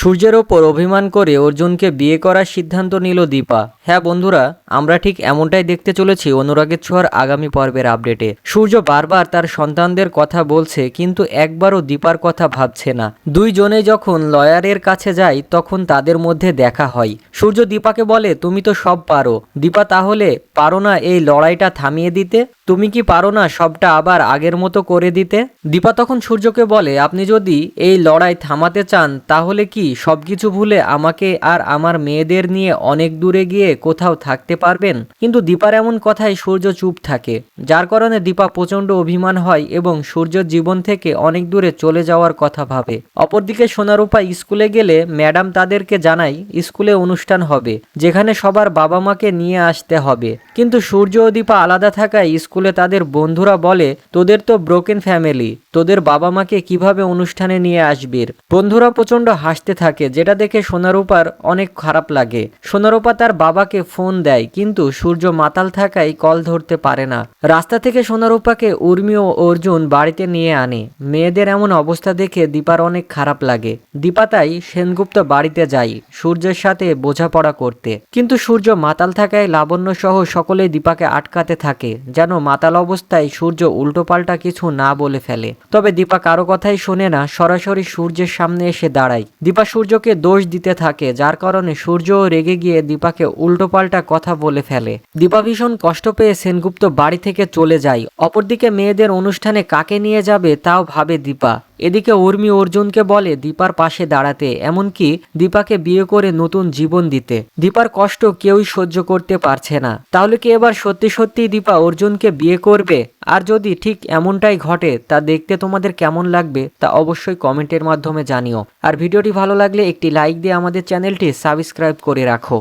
সূর্যের ওপর অভিমান করে অর্জুনকে বিয়ে করার সিদ্ধান্ত নিল দীপা। হ্যাঁ বন্ধুরা, আমরা ঠিক এমনটাই দেখতে চলেছি অনুরাগের ছোঁয়ার আগামী পর্বের আপডেটে। সূর্য বারবার তার সন্তানদের কথা বলছে, কিন্তু একবারও দীপার কথা ভাবছে না। দুইজনে যখন লয়ারের কাছে যায় তখন তাদের মধ্যে দেখা হয়। সূর্য দীপাকে বলে, তুমি তো সব পারো। দীপা, তাহলে পারো না এই লড়াইটা থামিয়ে দিতে? তুমি কি পারো না সবটা আবার আগের মতো করে দিতে? দীপা তখন সূর্যকে বলে, আপনি যদি এই লড়াই থামাতে চান তাহলে কি সবকিছু ভুলে আমাকে আর আমার মেয়েদের নিয়ে অনেক দূরে গিয়ে কোথাও থাকতে পারবেন? কিন্তু দীপার এমন কথায় সূর্য চুপ থাকে, যার কারণে দীপা প্রচন্ড অভিমান হয় এবং সূর্যের জীবন থেকে অনেক দূরে চলে যাওয়ার কথা ভাবে। অপরদিকে সোনারূপা স্কুলে গেলে ম্যাডাম তাদেরকে জানায় স্কুলে অনুষ্ঠান হবে, যেখানে সবার বাবা মাকে নিয়ে আসতে হবে। কিন্তু সূর্য ও দীপা আলাদা থাকায় স্কুলে তাদের বন্ধুরা বলে, তোদের তো ব্রোকেন ফ্যামিলি, তোদের বাবা মাকে কিভাবে অনুষ্ঠানে নিয়ে আসবি? বন্ধুরা প্রচন্ড হাসতে থাকে, যেটা দেখে সোনারূপার অনেক খারাপ লাগে। সোনারূপা তার বাবাকে ফোন দেয়, কিন্তু সূর্য মাতাল থাকায় কল ধরতে পারে না। রাস্তা থেকে সোনারূপাকে উর্মি ও অর্জুন বাড়িতে নিয়ে আনে। মেয়েদের এমন অবস্থা দেখে দীপার অনেক খারাপ লাগে। দীপা তাই সেনগুপ্ত বাড়িতে যায় সূর্যের সাথে বোঝাপড়া করতে, কিন্তু সূর্য মাতাল থাকায় লাবণ্য সহ সকলেই দীপাকে আটকাতে থাকে, যেন মাতাল অবস্থায় সূর্য উল্টোপাল্টা কিছু না বলে ফেলে। তবে দীপা কারো কথাই শোনে না, সরাসরি সূর্যের সামনে এসে দাঁড়ায়। দীপা সূর্যকে দোষ দিতে থাকে, যার কারণে সূর্যও রেগে গিয়ে দীপাকে উল্টোপাল্টা কথা বলে ফেলে। দীপা ভীষণ কষ্ট পেয়ে সেনগুপ্ত বাড়ি থেকে চলে যায়। অপরদিকে মেয়েদের অনুষ্ঠানে কাকে নিয়ে যাবে তাও ভাবে দীপা। এদিকে উর্মি অর্জুনকে বলে দীপার পাশে দাঁড়াতে, এমনকি দীপাকে বিয়ে করে নতুন জীবন দিতে। দীপার কষ্ট কেউই সহ্য করতে পারছে না। তাহলে কি এবার সত্যি সত্যি দীপা অর্জুনকে বিয়ে করবে? আর যদি ঠিক এমনটাই ঘটে তা দেখতে তোমাদের কেমন লাগবে তা অবশ্যই কমেন্টের মাধ্যমে জানিও। আর ভিডিওটি ভালো লাগলে একটি লাইক দিয়ে আমাদের চ্যানেলটি সাবস্ক্রাইব করে রাখো।